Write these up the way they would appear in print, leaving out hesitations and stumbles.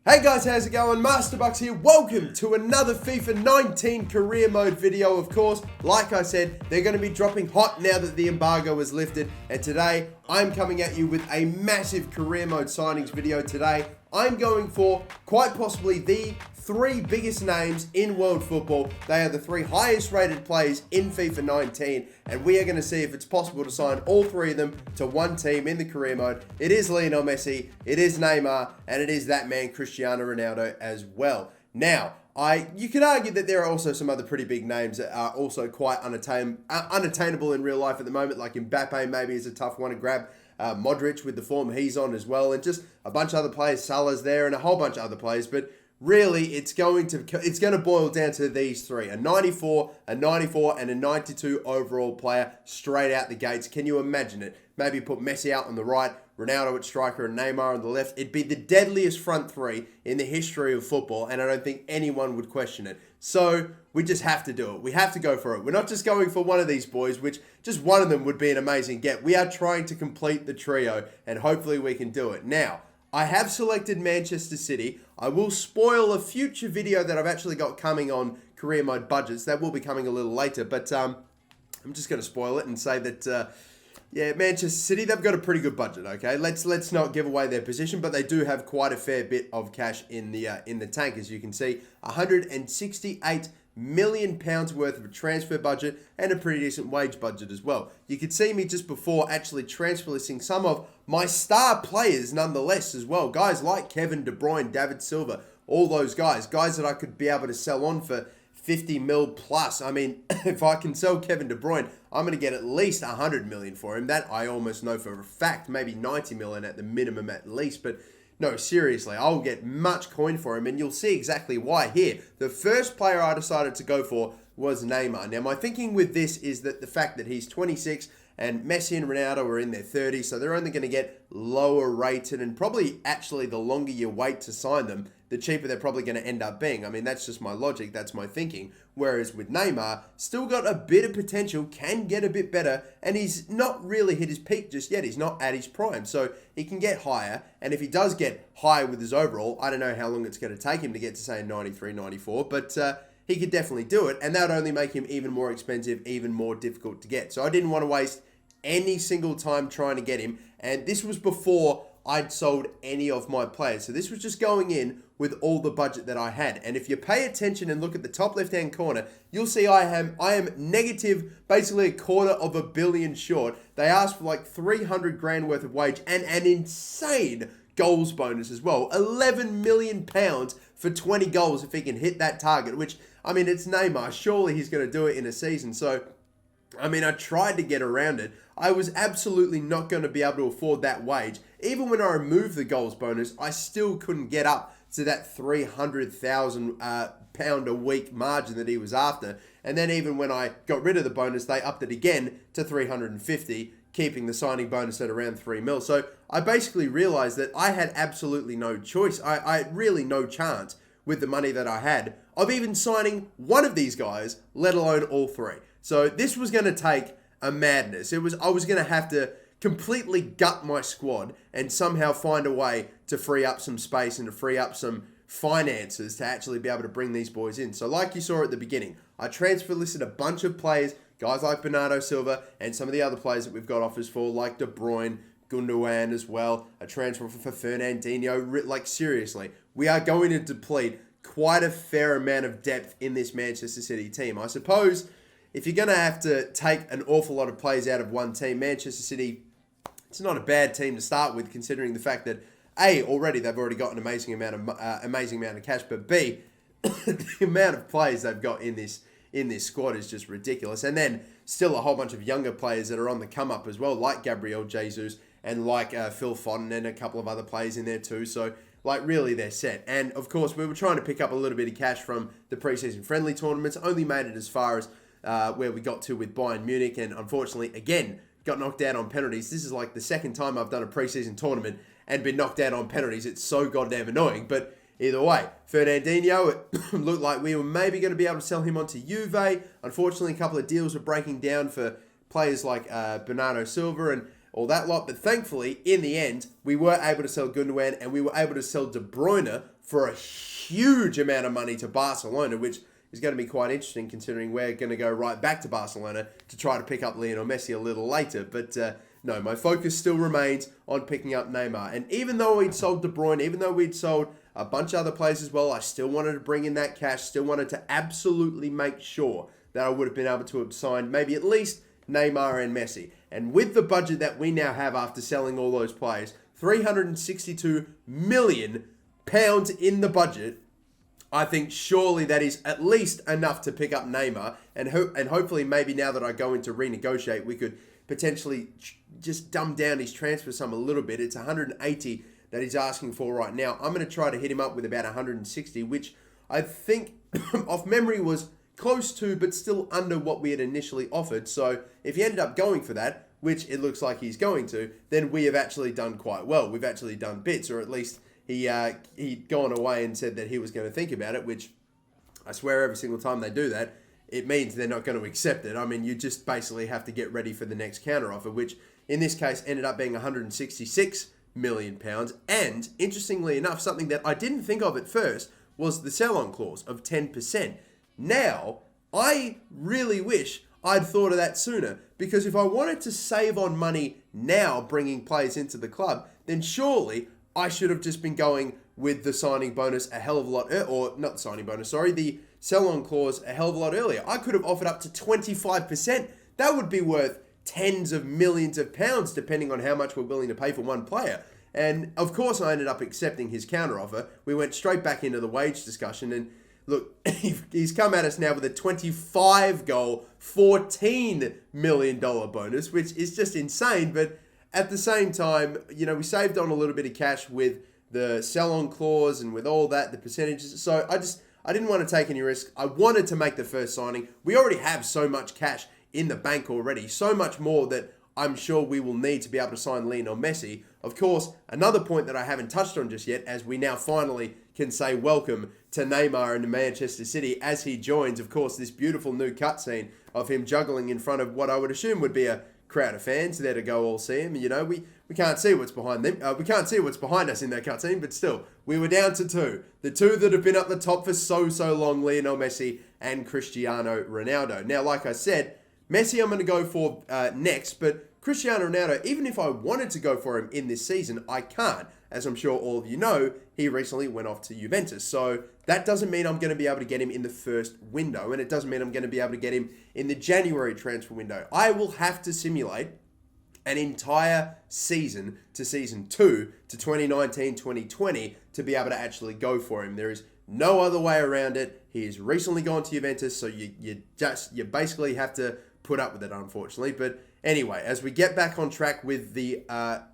Hey guys, how's it going? MasterBucks here. Welcome to another FIFA 19 career mode video. Of course, like I said, they're going to be dropping hot now that the embargo is lifted. And today, I'm coming at you with a massive career mode signings video. Today, I'm going for quite possibly the three biggest names in world football. They are the three highest rated players in FIFA 19, and we are going to see if it's possible to sign all three of them to one team in the career mode. It is Lionel Messi, it is Neymar, and it is that man Cristiano Ronaldo as well. Now, you could argue that there are also some other pretty big names that are also quite unattainable in real life at the moment, like Mbappe maybe is a tough one to grab. Modric with the form he's on as well, and just a bunch of other players. Salah's there, and a whole bunch of other players. But really, it's going to boil down to these three: a 94, a 94, and a 92 overall player straight out the gates. Can you imagine it? Maybe put Messi out on the right, Ronaldo at striker, and Neymar on the left. It'd be the deadliest front three in the history of football, and I don't think anyone would question it. So we just have to do it. We have to go for it. We're not just going for one of these boys, which just one of them would be an amazing get. We are trying to complete the trio, and hopefully we can do it. Now, I have selected Manchester City. I will spoil a future video that I've actually got coming on career mode budgets. That will be coming a little later, but I'm just going to spoil it and say that, yeah, Manchester City, they've got a pretty good budget, okay? Let's not give away their position, but they do have quite a fair bit of cash in the tank, as you can see. £168 million worth of a transfer budget and a pretty decent wage budget as well. You could see me just before actually transfer listing some of my star players nonetheless as well. Guys like Kevin De Bruyne, David Silva, all those guys that I could be able to sell on for 50 mil plus. I mean, if I can sell Kevin De Bruyne, I'm going to get at least 100 million for him. That I almost know for a fact, maybe 90 million at the minimum at least. But no, seriously, I'll get much coin for him, and you'll see exactly why here. The first player I decided to go for was Neymar. Now, my thinking with this is that the fact that he's 26 and Messi and Ronaldo are in their 30s, so they're only going to get lower rated, and probably actually the longer you wait to sign them, the cheaper they're probably going to end up being. I mean, that's just my logic, that's my thinking. Whereas with Neymar, still got a bit of potential, can get a bit better, and he's not really hit his peak just yet. He's not at his prime, so he can get higher, and if he does get higher with his overall, I don't know how long it's going to take him to get to, say, 93, 94, but he could definitely do it, and that would only make him even more expensive, even more difficult to get. So I didn't want to waste any single time trying to get him, and this was before I'd sold any of my players. So this was just going in with all the budget that I had. And if you pay attention and look at the top left-hand corner, you'll see I am negative, basically $250 million short. They asked for like 300 grand worth of wage and an insane goals bonus as well. 11 million pounds for 20 goals if he can hit that target, which, I mean, it's Neymar. Surely he's going to do it in a season. So, I mean, I tried to get around it. I was absolutely not going to be able to afford that wage. Even when I removed the goals bonus, I still couldn't get up to that £300,000 a week margin that he was after. And then even when I got rid of the bonus, they upped it again to 350, keeping the signing bonus at around 3 mil. So I basically realized that I had absolutely no choice. I had really no chance with the money that I had of even signing one of these guys, let alone all three. So this was going to take a madness. I was going to have to completely gut my squad and somehow find a way to free up some space and to free up some finances to actually be able to bring these boys in. So like you saw at the beginning, I transfer listed a bunch of players, guys like Bernardo Silva and some of the other players that we've got offers for, like De Bruyne, Gundogan as well, a transfer for Fernandinho. Like, seriously, we are going to deplete quite a fair amount of depth in this Manchester City team. I suppose if you're going to have to take an awful lot of players out of one team, Manchester City, it's not a bad team to start with, considering the fact that A, already they've already got an amazing amount of cash, but B, the amount of players they've got in this squad is just ridiculous. And then still a whole bunch of younger players that are on the come up as well, like Gabriel Jesus and like Phil Foden and a couple of other players in there too. So, like, really, they're set. And of course, we were trying to pick up a little bit of cash from the preseason friendly tournaments. Only made it as far as where we got to with Bayern Munich, and unfortunately, again, got knocked out on penalties. This is like the second time I've done a preseason tournament and been knocked out on penalties. It's so goddamn annoying. But either way, Fernandinho, it looked like we were maybe going to be able to sell him on to Juve. Unfortunately, a couple of deals were breaking down for players like Bernardo Silva and all that lot. But thankfully, in the end, we were able to sell Gundogan and we were able to sell De Bruyne for a huge amount of money to Barcelona, which is going to be quite interesting considering we're going to go right back to Barcelona to try to pick up Lionel Messi a little later. But no, my focus still remains on picking up Neymar. And even though we'd sold De Bruyne, even though we'd sold a bunch of other players as well, I still wanted to bring in that cash, still wanted to absolutely make sure that I would have been able to have signed maybe at least Neymar and Messi. And with the budget that we now have after selling all those players, £362 million in the budget, I think surely that is at least enough to pick up Neymar. And hopefully maybe now that I go in to renegotiate, we could potentially just dumb down his transfer sum a little bit. It's 180 that he's asking for right now. I'm going to try to hit him up with about 160, which I think off memory was close to, but still under what we had initially offered. So if he ended up going for that, which it looks like he's going to, then we have actually done quite well. We've actually done bits, or at least he'd gone away and said that he was going to think about it, which I swear every single time they do that, it means they're not going to accept it. I mean, you just basically have to get ready for the next counteroffer, which in this case ended up being £166 million. And interestingly enough, something that I didn't think of at first was the sell-on clause of 10%. Now, I really wish I'd thought of that sooner, because if I wanted to save on money now bringing players into the club, then surely I should have just been going with the signing bonus a hell of a lot, or not the signing bonus, sorry, the sell-on clause a hell of a lot earlier. I could have offered up to 25%. That would be worth tens of millions of pounds, depending on how much we're willing to pay for one player. And of course, I ended up accepting his counteroffer. We went straight back into the wage discussion, and look, he's come at us now with a 25-goal, $14 million bonus, which is just insane. But at the same time, you know, we saved on a little bit of cash with the sell-on clause and with all that, the percentages. So I didn't want to take any risk. I wanted to make the first signing. We already have so much cash in the bank already, so much more that I'm sure we will need to be able to sign Lionel Messi. Of course, another point that I haven't touched on just yet, as we now finally can say welcome to Neymar into Manchester City as he joins, of course, this beautiful new cutscene of him juggling in front of what I would assume would be a crowd of fans there to go all see him. You know, we can't see what's behind them. We can't see what's behind us in that cutscene, but still, we were down to two. The two that have been up the top for so long, Lionel Messi and Cristiano Ronaldo. Now, like I said, Messi I'm going to go for next, but Cristiano Ronaldo, even if I wanted to go for him in this season, I can't. As I'm sure all of you know, he recently went off to Juventus. So that doesn't mean I'm going to be able to get him in the first window, and it doesn't mean I'm going to be able to get him in the January transfer window. I will have to simulate an entire season to season 2 to 2019-2020 to be able to actually go for him. There is no other way around it. He has recently gone to Juventus, so you basically have to put up with it, unfortunately. But anyway, as we get back on track with the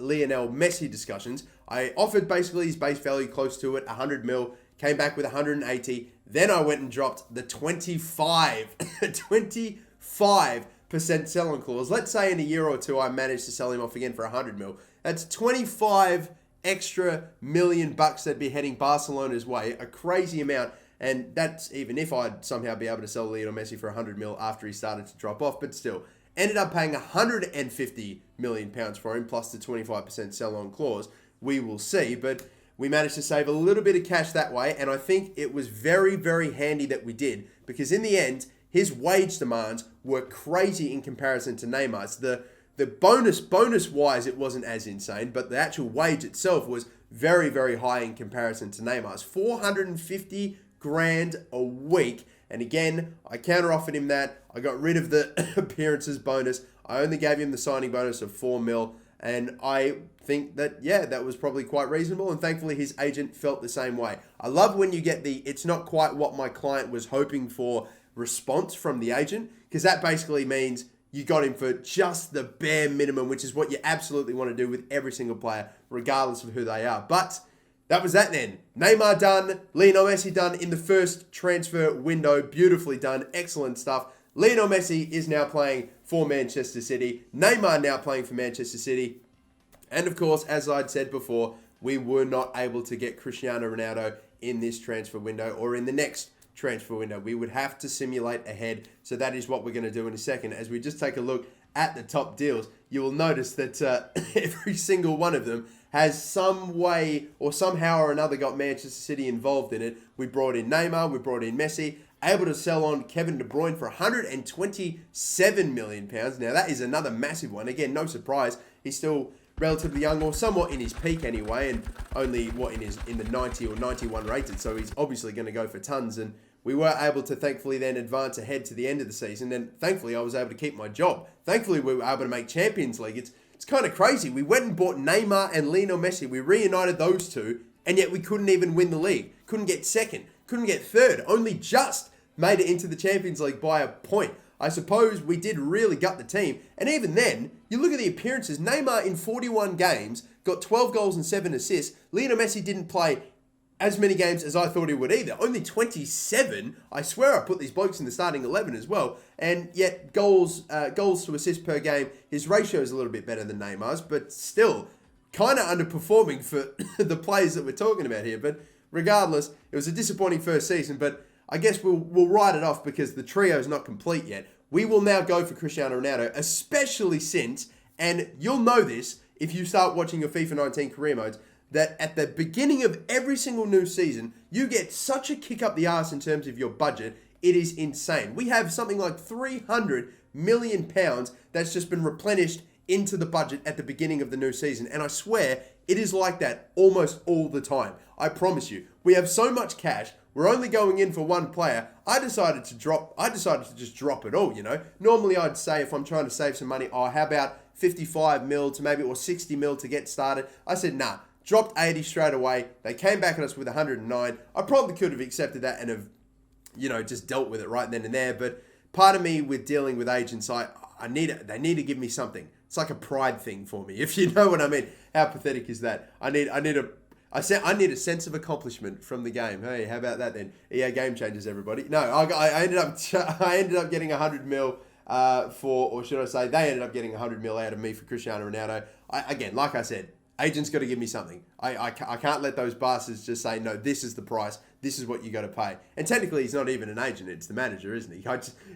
Lionel Messi discussions, I offered basically his base value close to it, 100 mil, came back with 180. Then I went and dropped the 25% sell-on clause. Let's say in a year or two I managed to sell him off again for 100 mil. That's 25 extra million bucks that'd be heading Barcelona's way, a crazy amount. And that's even if I'd somehow be able to sell Lionel Messi for 100 mil after he started to drop off, but still. Ended up paying £150 million for him, plus the 25% sell-on clause. We will see, but we managed to save a little bit of cash that way, and I think it was very, very handy that we did, because in the end, his wage demands were crazy in comparison to Neymar's. The bonus-wise, it wasn't as insane, but the actual wage itself was very, very high in comparison to Neymar's. 450 grand a week. And again, I counter-offered him that. I got rid of the appearances bonus. I only gave him the signing bonus of 4 mil. And I think that, yeah, that was probably quite reasonable. And thankfully, his agent felt the same way. I love when you get the, it's not quite what my client was hoping for response from the agent. Because that basically means you got him for just the bare minimum, which is what you absolutely want to do with every single player, regardless of who they are. But that was that then. Neymar done. Lionel Messi done in the first transfer window. Beautifully done. Excellent stuff. Lionel Messi is now playing for Manchester City. Neymar now playing for Manchester City. And of course, as I'd said before, we were not able to get Cristiano Ronaldo in this transfer window or in the next transfer window. We would have to simulate ahead. So that is what we're going to do in a second as we just take a look at the top deals, you will notice that every single one of them has some way or somehow or another got Manchester City involved in it. We brought in Neymar, we brought in Messi, able to sell on Kevin De Bruyne for £127 million. Now that is another massive one. Again, no surprise. He's still relatively young, or somewhat in his peak anyway, and only in the 90 or 91 rated. So he's obviously going to go for tons. And we were able to thankfully then advance ahead to the end of the season. And thankfully I was able to keep my job. Thankfully we were able to make Champions League. It's kind of crazy. We went and bought Neymar and Lionel Messi. We reunited those two, and yet we couldn't even win the league. Couldn't get second. Couldn't get third. Only just made it into the Champions League by a point. I suppose we did really gut the team. And even then, you look at the appearances. Neymar in 41 games got 12 goals and 7 assists. Lionel Messi didn't play as many games as I thought he would either. Only 27. I swear I put these blokes in the starting 11 as well. And yet goals to assists per game, his ratio is a little bit better than Neymar's, but still kind of underperforming for the players that we're talking about here. But regardless, it was a disappointing first season, but I guess we'll write it off because the trio is not complete yet. We will now go for Cristiano Ronaldo, especially since, and you'll know this if you start watching your FIFA 19 career modes, that at the beginning of every single new season, you get such a kick up the arse in terms of your budget. It is insane. We have something like £300 million that's just been replenished into the budget at the beginning of the new season. And I swear it is like that almost all the time. I promise you. We have so much cash. We're only going in for one player. I decided to just drop it all, you know. Normally I'd say if I'm trying to save some money, how about 55 mil to maybe, or 60 mil to get started. I said, nah. Dropped 80 straight away. They came back at us with 109. I probably could have accepted that and have, just dealt with it right then and there. But part of me with dealing with agents, they need to give me something. It's like a pride thing for me, if you know what I mean. How pathetic is that? I need a sense of accomplishment from the game. Hey, how about that then? EA Game Changers, everybody. No, I ended up getting 100 mil or should I say, they ended up getting 100 mil out of me for Cristiano Ronaldo. Again, like I said, agent's got to give me something. I can't let those bastards just say, no, this is the price. This is what you got to pay. And technically, he's not even an agent. It's the manager, isn't he?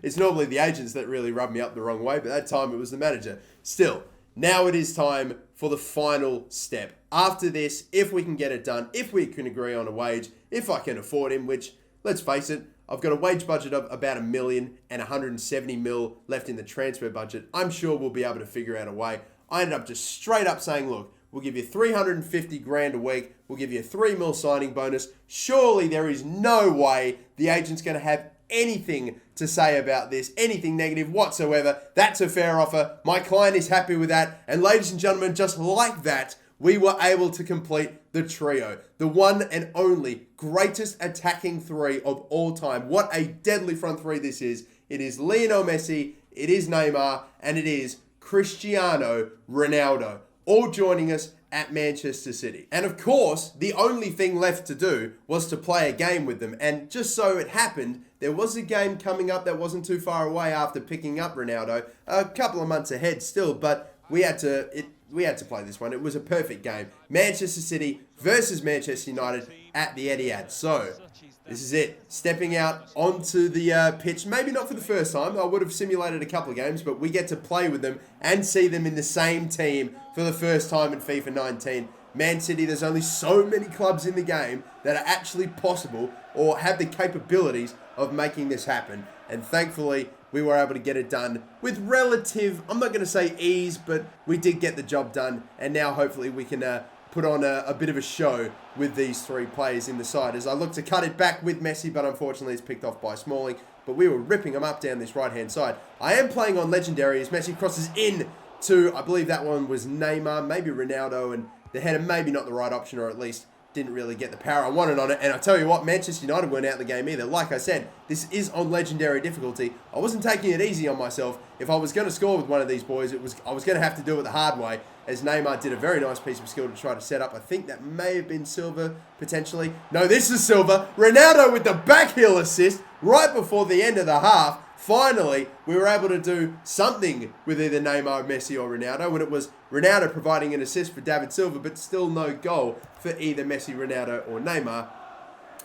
It's normally the agents that really rub me up the wrong way, but that time it was the manager. Still, now it is time for the final step. After this, if we can get it done, if we can agree on a wage, if I can afford him, which, let's face it, I've got a wage budget of about $1 million and 170 mil left in the transfer budget. I'm sure we'll be able to figure out a way. I ended up just straight up saying, look, we'll give you 350 grand a week. We'll give you a 3 mil signing bonus. Surely there is no way the agent's going to have anything to say about this, anything negative whatsoever. That's a fair offer. My client is happy with that. And ladies and gentlemen, just like that, we were able to complete the trio. The one and only greatest attacking three of all time. What a deadly front three this is. It is Lionel Messi, it is Neymar, and it is Cristiano Ronaldo, all joining us at Manchester City. And of course, the only thing left to do was to play a game with them. And just so it happened, there was a game coming up that wasn't too far away after picking up Ronaldo, a couple of months ahead still, but we had to play this one. It was a perfect game. Manchester City versus Manchester United at the Etihad. So, this is it. Stepping out onto the pitch. Maybe not for the first time. I would have simulated a couple of games, but we get to play with them and see them in the same team for the first time in FIFA 19. Man City, there's only so many clubs in the game that are actually possible or have the capabilities of making this happen. And thankfully, we were able to get it done with relative, I'm not going to say ease, but we did get the job done. And now hopefully we can put on a bit of a show with these three players in the side as I look to cut it back with Messi, but unfortunately it's picked off by Smalling. But we were ripping them up down this right-hand side. I am playing on Legendary as Messi crosses in to, I believe that one was Neymar, maybe Ronaldo, and the header maybe not the right option, or at least didn't really get the power I wanted on it. And I tell you what, Manchester United weren't out of the game either. Like I said, this is on Legendary difficulty. I wasn't taking it easy on myself. If I was going to score with one of these boys, I was going to have to do it the hard way, as Neymar did a very nice piece of skill to try to set up. I think that may have been Silva, potentially. No, this is Silva. Ronaldo with the back heel assist right before the end of the half. Finally, we were able to do something with either Neymar, Messi, or Ronaldo, when it was Ronaldo providing an assist for David Silva, but still no goal for either Messi, Ronaldo, or Neymar.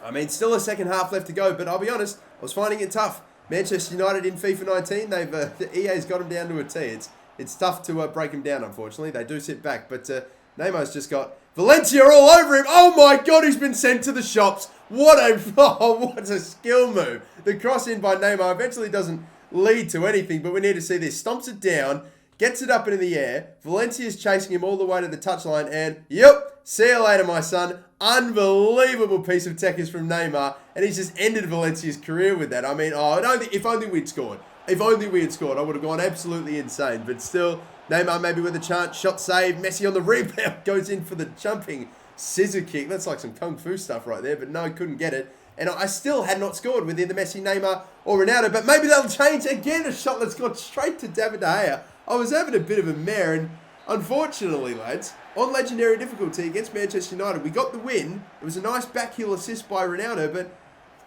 I mean, still a second half left to go, but I'll be honest, I was finding it tough. Manchester United in FIFA 19, the EA's got them down to a T. it's tough to break them down, unfortunately. They do sit back, but Neymar's just got Valencia all over him. Oh my God, he's been sent to the shops. What a skill move. The cross in by Neymar eventually doesn't lead to anything, but we need to see this. Stomps it down, gets it up into the air. Valencia's chasing him all the way to the touchline, and yep, see you later, my son. Unbelievable piece of tech is from Neymar, and he's just ended Valencia's career with that. I mean, if only we'd scored. If only we had scored, I would have gone absolutely insane. But still, Neymar maybe with a chance, shot save. Messi on the rebound, goes in for the jumping scissor kick. That's like some kung fu stuff right there, but no, couldn't get it. And I still had not scored with either Messi, Neymar, or Ronaldo, but maybe that'll change. Again, a shot that's gone straight to David De Gea. I was having a bit of a mare, and unfortunately, lads, on legendary difficulty against Manchester United, we got the win. It was a nice backheel assist by Ronaldo, but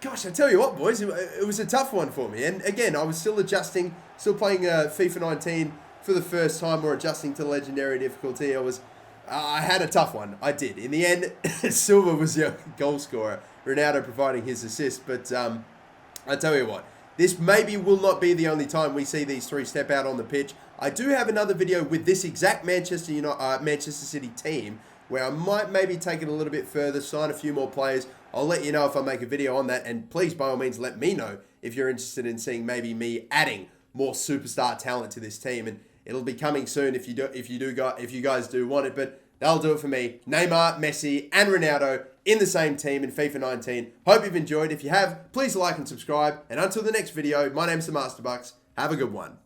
gosh, I tell you what, boys, it was a tough one for me. And again, I was still adjusting, still playing FIFA 19 for the first time, or adjusting to legendary difficulty. I had a tough one. I did. In the end, Silva was your goal scorer, Ronaldo providing his assist. But I tell you what, this maybe will not be the only time we see these three step out on the pitch. I do have another video with this exact Manchester City team where I might maybe take it a little bit further, sign a few more players. I'll let you know if I make a video on that, and please, by all means, let me know if you're interested in seeing maybe me adding more superstar talent to this team, and it'll be coming soon if you guys do want it. But that'll do it for me. Neymar, Messi, and Ronaldo in the same team in FIFA 19. Hope you've enjoyed. If you have, please like and subscribe. And until the next video, my name's the MasterBucks. Have a good one.